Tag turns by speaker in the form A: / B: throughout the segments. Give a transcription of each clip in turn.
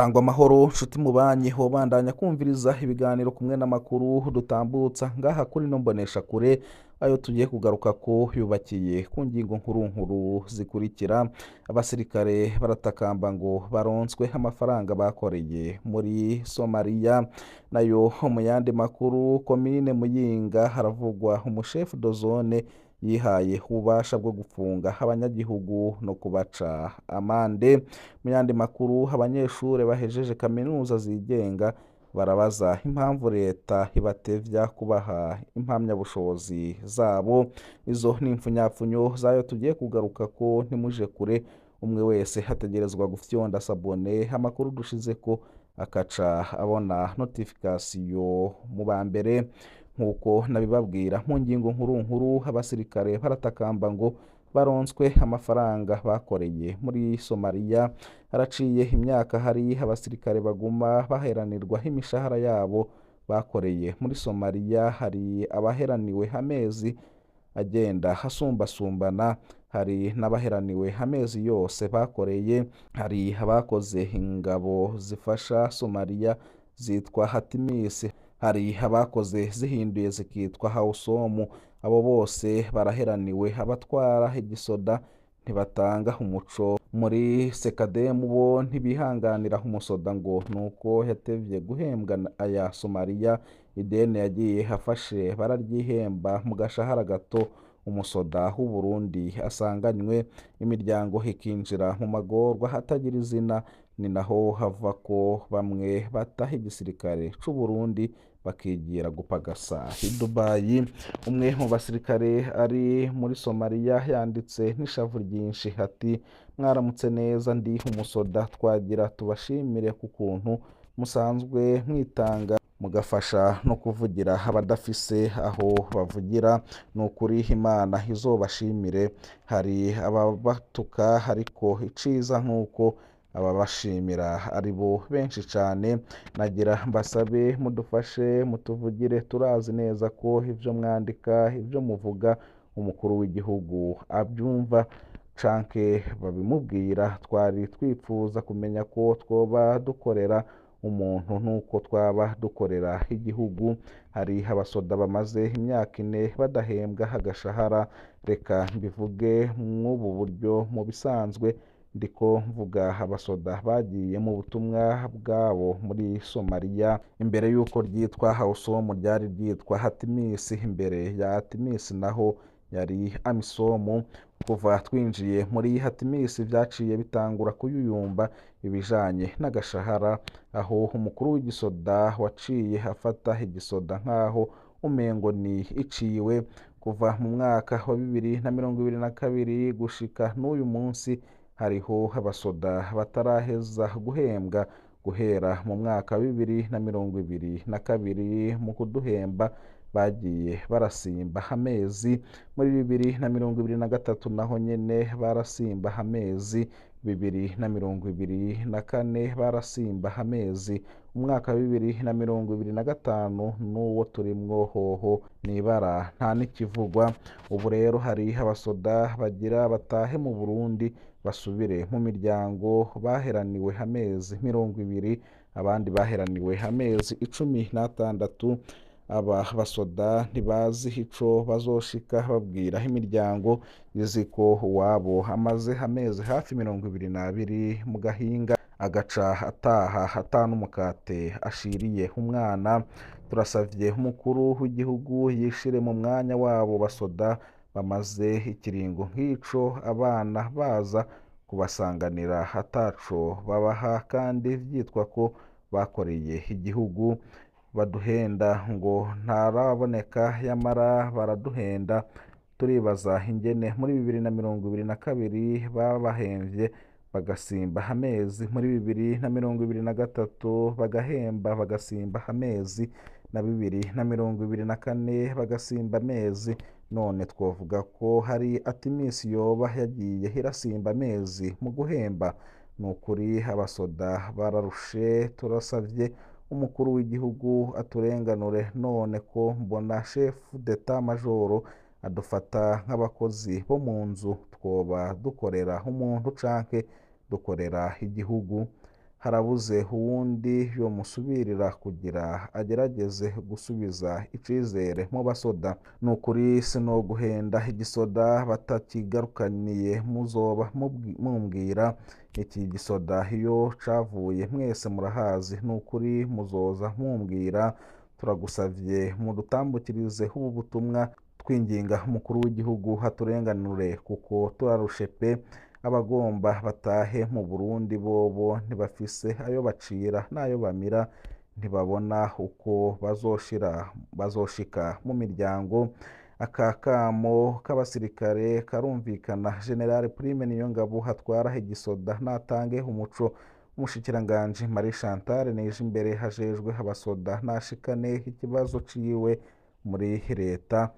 A: Sangwa amahoro nshuti mubanyi wobandanya kumviriza ibiganiro kumwe n'amakuru dutambutsa ngaha kuri no mbonesha kure ayo tugiye kugaruka ko yubakiye ku ngingo nkuru zikurikira. Abasirikare baratakamba ngo baronswe amafaranga bakoreye muri Somalia. Nayo mu yandi makuru, komine Muyinga haravugwa umushefu de zone yihaye ububasha bwo gufunga abanyagihugu no kubaca amande. Mu yandi makuru, abanyeshure bahejeje kaminuza zigenga barabaza impamvu leta ibatevya kubaha impamyabushobozi zabo. Izo ni impfunyapfunyo zayo tugiye kugaruka ko, ntimuje kure. Umwe wese hategerezwa gufyonda sabone amakuru dushize ko akaca abona notification mu ba mbere. Nkuko nabibabwira mu ngingo nkuru, abasirikare baratakamba ngo baronswe amafaranga bakoreye muri Somalia. Haraciye imyaka hari abasirikare baguma baheranirwa imishahara yabo bakoreye muri Somalia. Hari abaheraniwe amezi agenda hasumbasumbana, hari n'abaheraniwe amezi yose bakoreye. Hari abakoze ingabo zifasha Somalia zitwa Hatimis, hari abakoze zihinduye zikitwa Hausom. Abo bose baraheraniwe. Abatwara igisoda ntibatanga umuco. Muri Sekademu bo ntibihanganira umusoda ngo nuko yatevye guhembwa aya Somalia. Ideni yagiye afashe bararyihemba mu gashahara gato umusoda w'u Burundi asanganywe. Imiryango ikinjira mu magorwa hatagira izina. Ni naho hava ko bamwe bataha igisirikare c'u Burundi bakigira gupagasa i Dubai. Umwe mu basirikare ari muri Somalia yanditse n'ishavu ryinshi ati: mwaramutse neza, ndi umusoda, twagira tubashimire ku kuntu musanzwe mwitanga mugafasha no kuvugira abadafise aho bavugira. Ni ukuri Imana izobashimire. Hari ababatuka ariko iciza nk'uko ababashimira ari bo benshi cane. Nagira mbasabe mudufashe mutuvugire. Turazi neza ko ivyo mwandika, ivyo muvuga umukuru w'igihugu abyumva canke babimubwira. Twari twipfuza kumenya ko twoba dukorera umuntu nuko twaba dukorera igihugu. Hari abasoda bamaze imyaka 4 badahembwa agashahara. Reka mbivuge mw'ubu buryo. Mu bisanzwe ndiko mvuga abasoda bagiye mu butumwa bwabo muri Somalia. Imbere yuko ryitwa Hausom ryari ryitwa Hatimis. Imbere ya Hatimis naho yari Amisom. Kuva twinjiye muri Hatimis vyaciye bitangura kuyuyumba ibijanye n'agashahara, aho umukuru w'igisoda waciye afata igisoda nkaho umengo ni iciwe. Kuva mu mwaka wa 2022 gushika n'uyu munsi hariho abasoda bataraheza guhembwa. Guhera mu mwaka wa 2022 mu kuduhemba bagiye barasimba amezi. Muri 2023 naho nyene barasimba amezi. 2024 barasimba amezi. Umwaka wa 2025 n'uwo turimwo hoho nibara nta n'ikivugwa. Ubu rero hari abasoda bagira batahe mu Burundi basubire mu miryango. Baheraniwe amezi 20, abandi baheraniwe amezi 16. Aba basoda ntibazi ico bazoshika babwira imiryango. Izi ko uwabo amaze amezi hafi 22 mu gahinga agaca ataha atanu umukate ashiriye umwana. Turasavye umukuru w'igihugu yishire mu mwanya wabo basoda bamaze ikiringo nk'ico abana baza kubasanganira ataco babaha kandi vyitwa ko bakoreye igihugu. Baduhenda ngo ntaraboneka, yamara baraduhenda. Turibaza ingene muri 2022 babahemvye bagasimba amezi, muri 2023 bagahemba bagasimba amezi, na 2024 bagasimba amezi. None twovuga ko hari Hatimis yoba yagiye irasimba amezi mu guhemba? Nukuri abasoda bararushe. Turasavye umukuru w'igihugu aturenganure. None ko mbona chef d'etat major adufata nk'abakozi bo mu nzu, twoba dukorera umuntu canke dukorera igihugu? harabuze uwundi yomusubirira kugira agerageze gusubiza icizere mu basoda. Nukuri sinoguhenda igisoda batakigarukaniye muzoba mumbwira iki gisoda iyo cavuye mwese murahazi, nukuri muzoza mumbwira. Turagusavye mudutambukirize ubu butumwa twinginga umukuru w'igihugu haturenganure kuko turarushe pe. Abagomba batahe mu Burundi bobo ntibafise ayo bacira n'ayo bamira, ntibabona uko bazoshika mu miryango. Aka kamo k'abasirikare karumvikana. General Prime Niyongabo hatwara igisoda natange umuco. Umushikiranganji Marie Chantal Nijimbere hajejwe abasoda nashikane ikibazo ciwe muri leta.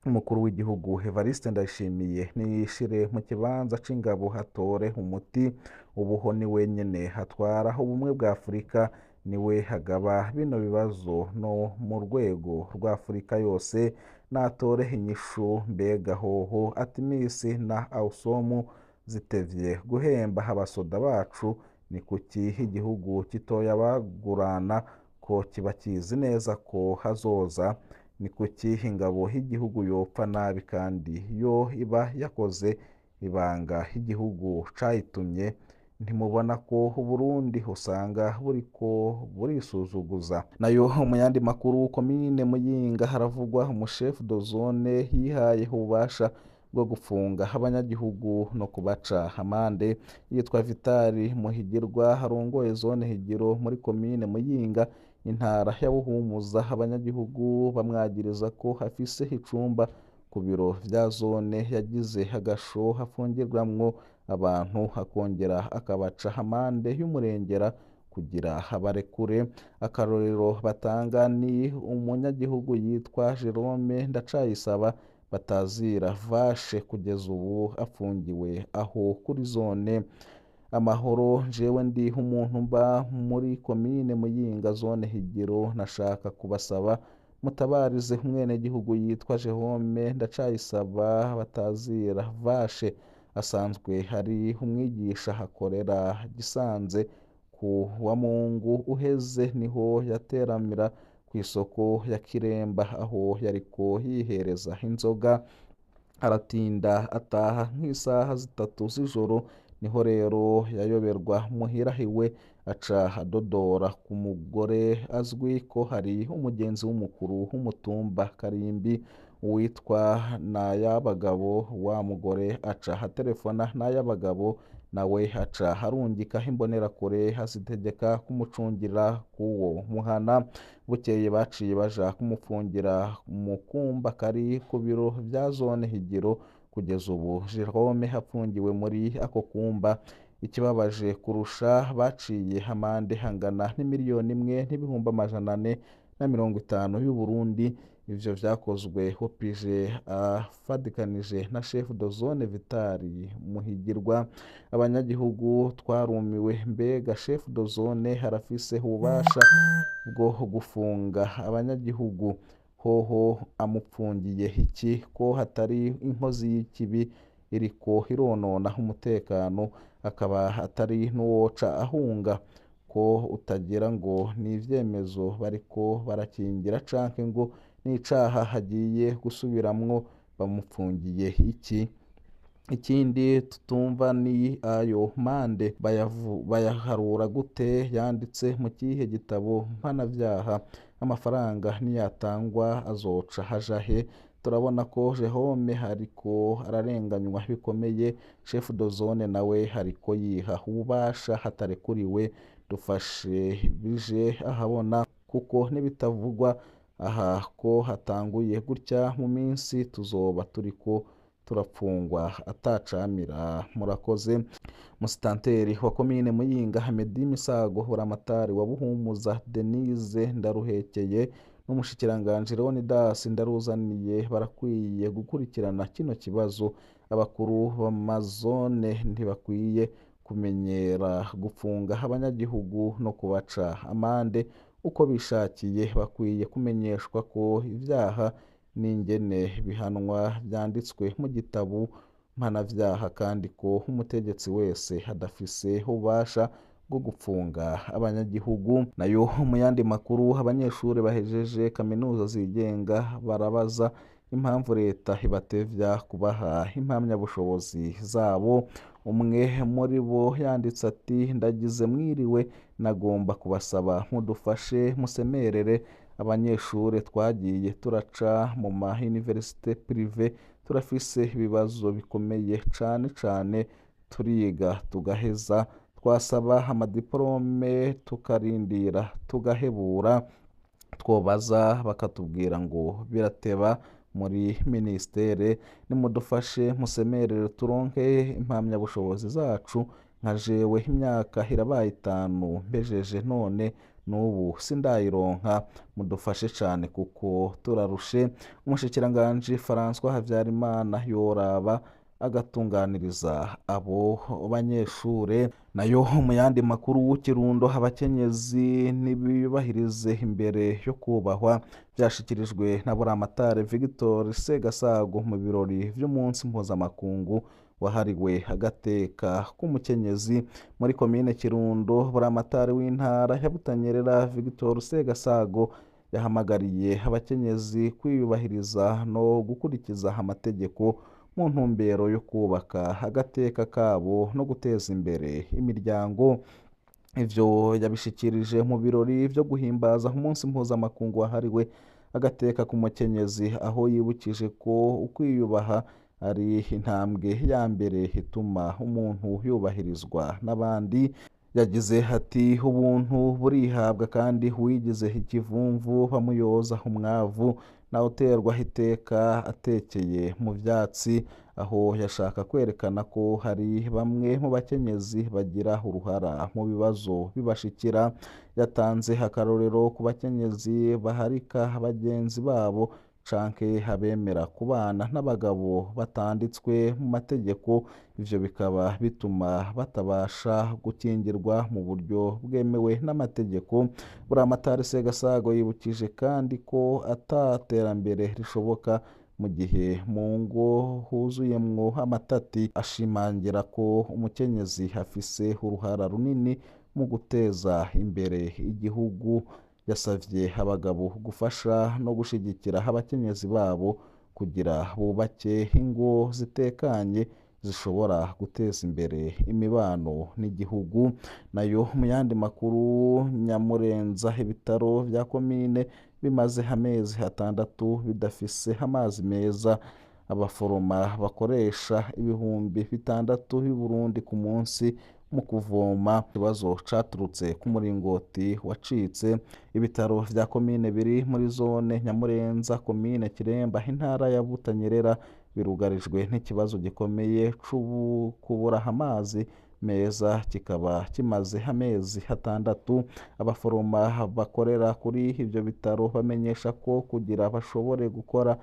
A: Umukuru w'igihugu Evariste Ndayishimiye niyishire mu kibanza c'ingabo hatore umuti. Ubuho ni wenyene hatwara ubumwe bwa Afurika, niwe hagaba bino bibazo no mu rwego rwa Afurika yose. Natore inyishu. Mbega hoho Atimisi na Awusomu zitevye guhemba abasoda bacu, ni kuki igihugu kitoya bagurana ko kiba kizi neza ko hazoza? Ni kuki ingabo y'igihugu yopfa nabi kandi yo iba yakoze ibanga igihugu cayitumye? Ntimubona ko Burundi usanga buriko burisuzuguza? Nayo mu yandi makuru, komine Muyinga haravugwa umushefu de zone yihaye ububasha bwo gufunga abanyagihugu no kubaca amande. Yitwa Vitali Muhigirwa arongoye zone Higiro muri komine Muyinga intara ya Buhumuza. Abanyagihugu bamwagiriza ko afise icumba ku biro vya zone yagize agasho hafungirwamwo abantu, akongera akabaca amande y'umurengera kugira abarekure. Akarorero batanga ni umunyagihugu yitwa Jerome Ndacayisaba batazira Vashe, kugeza ubu afungiwe aho kuri zone Amahoro. Jewe ndi umuntu mba muri komine Muyinga zone Higiro, nashaka kubasaba mutabarize umwenegihugu yitwa Jerome Ndacayisaba batazira Vashe. Asanzwe hari umwigisha akorera Gisanze. Ku wa Mungu uheze niho yateramira ku isoko ya Kiremba aho yariko yihereza inzoga, aratinda ataha nk'isaha 3 z'ijoro. Niho rero yayoberwa muhira hiwe, aca adodora ku mugore azwi ko hari umugenzi w'umukuru w'umutumba Karimbi witwa Nayabagabo. Wa mugore aca telefona Nayabagabo, nawe aca harungika imbonerakure azitegeka kumucungira kuwo muhana. Bukeye baciye baja kumufungira mu kumba kari ku biro vya zone Higiro. Kugeza ubu Jerome hafungiwe muri ako kumba. Ikibabaje kurusha, baciye amande hangana n'imiliyoni 1,450 y'u Burundi. Ivyo vyakozwe hopije afadikanije na chef de zone Vitali Muhigirwa. Abanyagihugu twarumiwe, mbega chef de zone harafise ububasha bwo gufunga abanyagihugu? Hoho amupfungiye iki ko hatari inkozi y'ikibi iriko ironona umutekano, akaba atari n'uwoca ahunga? Ko utagira ngo ni ivyemezo bariko barakingira canke ngo n'icaha hagiye gusubiramwo bamupfungiye iki? Ikindi tutumva ni ayo mande bayaharura gute? Yanditse mu kihe gitabo mpanavyaha? Amafaranga niyatangwa azoca hajahe? Turabona ko Jerome hariko ararenganywa bikomeye, chef de zone nawe hariko yiha ububasha hatarekuriwe. Dufashe bije ahabona, kuko nibitavugwa aha ko hatanguye gutya mu minsi tuzoba turiko turapfungwa atacamira. Murakoze. Musitanteri wa komine Muyinga Hamedi Misago, buramatari wa Buhumuza Denise Ndaruhekeye n'umushikiranganji Leonidas Ndaruzaniye barakwiye gukurikirana kino kibazo. Abakuru b'amazone ntibakwiye kumenyera gufunga abanyagihugu no kubaca amande uko bishakiye. Bakwiye kumenyeshwa ko ivyaha n'ingene bihanwa vyanditswe mu gitabo mpanavyaha, kandi ko umutegetsi wese adafise ububasha bwo gupfunga abanyagihugu. Nayo mu yandi makuru, abanyeshuri bahejeje kaminuza zigenga barabaza impamvu leta ibatevya kubaha impamyabushobozi zabo. Umwe muri bo yanditse ati: ndagize mwiriwe, nagomba kubasaba mudufashe musemerere abanyeshure twagiye turaca mu ma universite prive, turafise ibibazo bikomeye cane, turiga tugaheza, twasaba amadiplome tukarindira tugahebura, twobaza bakatubwira ngo birateba muri ministere, nimudufashe musemerere turonke impamyabushobozi zacu. Nka jewe imyaka irabaye 5 mbejeje, none n'ubu sindayironka, mudufashe cane kuko turarushe. Umushikiranganji François Havyarimana yoraba agatunganiriza abo banyeshure. Nayo mu yandi makuru, Kirundo, abakenyezi ntibiyubahirize imbere yo kubahwa, vyashikirijwe na Buramatari Victor Segasago mu birori vy'umunsi mpuzamakungu wahariwe agateka k'umukenyezi muri komine Kirundo. Buramatari w'intara ya Butanyerera Victor Segasago yahamagariye abakenyezi kwiyubahiriza no gukurikiza amategeko mu ntumbero yo kubaka agateka kabo no guteza imbere imiryango. Ivyo yabishikirije mu birori vyo guhimbaza umunsi mpuzamakungu wahariwe agateka k'umukenyezi, aho yibukije ko ukwiyubaha ari intambwe ya mbere ituma umuntu yubahirizwa n'abandi. Yagize ati: ubuntu burihabwa, kandi uwigize ikivumvu bamuyoza umwavu, nawe uterwa iteka atekeye mu vyatsi. Aho yashaka kwerekana ko hari bamwe mu bakenyezi bagira uruhara mu bibazo bibashikira. Yatanze akarorero ku bakenyezi baharika bagenzi babo canke abemera kubana n'abagabo batanditswe mu mategeko. Ivyo bikaba bituma batabasha gukingirwa mu buryo bwemewe n'amategeko. Buramatari Segasago yibukije kandi ko ataterambere rishoboka mu gihe mu ngo huzuyemwo amatati, ashimangira ko umukenyezi afise uruhara runini mu guteza imbere igihugu. Yasavye abagabo gufasha no gushigikira abakenyezi babo kugira bubake ingo zitekanye zishobora guteza imbere imibano n'igihugu. Nayo mu yandi makuru, Nyamurenza, ibitaro vya komine bimaze amezi 6 bidafise amazi meza. Abaforoma bakoresha ibihumbi 6 y'u Burundi ku munsi mu kuvoma. Ikibazo caturutse ku muringoti wacitse. Ibitaro vya komine biri muri zone Nyamurenza, komine Kiremba, intara ya Butanyerera birugarijwe n'ikibazo gikomeye kubura amazi meza, kikaba kimaze amezi 6. Abaforoma bakorera kuri ivyo bitaro bamenyesha ko kugira bashobore gukora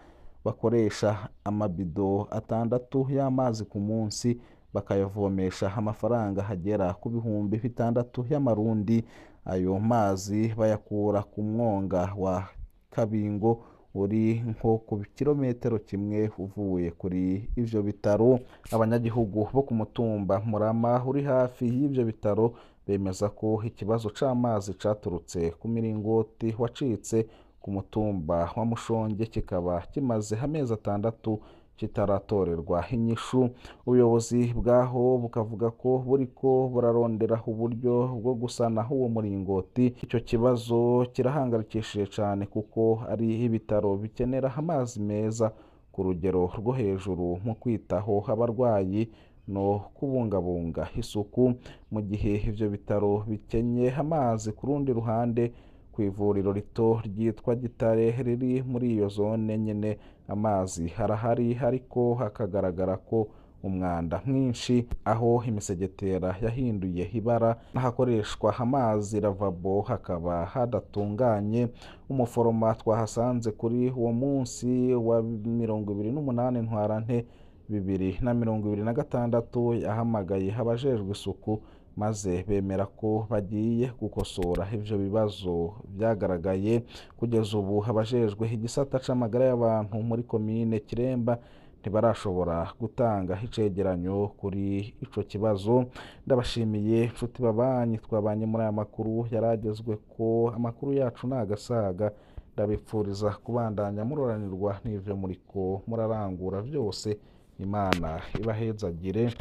A: bakoresha amabido 6 y'amazi ku munsi, bakayavomesha amafaranga hagera ku bihumbi 6 y'amarundi. Ayo mazi bayakura ku mwonga wa Kabingo uri nko ku kilometero kimwe uvuye kuri ivyo bitaro. Abanyagihugu bo ku mutumba Murama uri hafi y'ivyo bitaro bemeza ko ikibazo c'amazi caturutse ku miringoti wacitse ku mutumba wa Mushonge, kikaba kimaze amezi 6 kitaratorerwa inyishu. Ubuyobozi bwaho bukavuga ko buriko burarondera uburyo bwo gusana uwo muringoti. Ico kibazo kirahangarikishije cane kuko ari ibitaro bikenera amazi meza ku rugero rwo hejuru mu kwitaho abarwayi no kubungabunga isuku. Mu gihe ivyo bitaro bikenye amazi, ku rundi ruhande kw'ivuriro rito ryitwa Gitare riri muri iyo zone nyene amazi harahari, ariko hakagaragara ko umwanda mwinshi, aho imisegetera yahinduye ibara n'ahakoreshwa amazi lavabo hakaba hadatunganye. Umuforoma twahasanze kuri uwo munsi wa 28 Ntwarante 2026 yahamagaye abajejwe isuku, maze bemera ko bagiye gukosora ivyo bibazo vyagaragaye. Kugeza ubu abajejwe igisata c'amagara y'abantu muri komine Kiremba ntibarashobora gutanga icegeranyo kuri ico kibazo. Ndabashimiye nshuti babanyi twabanye muri aya makuru yaragezweko. Amakuru yacu nagasaga, ndabipfuriza kubandanya muroranirwa n'ivyo muriko murarangura vyose. Imana ibahezagire.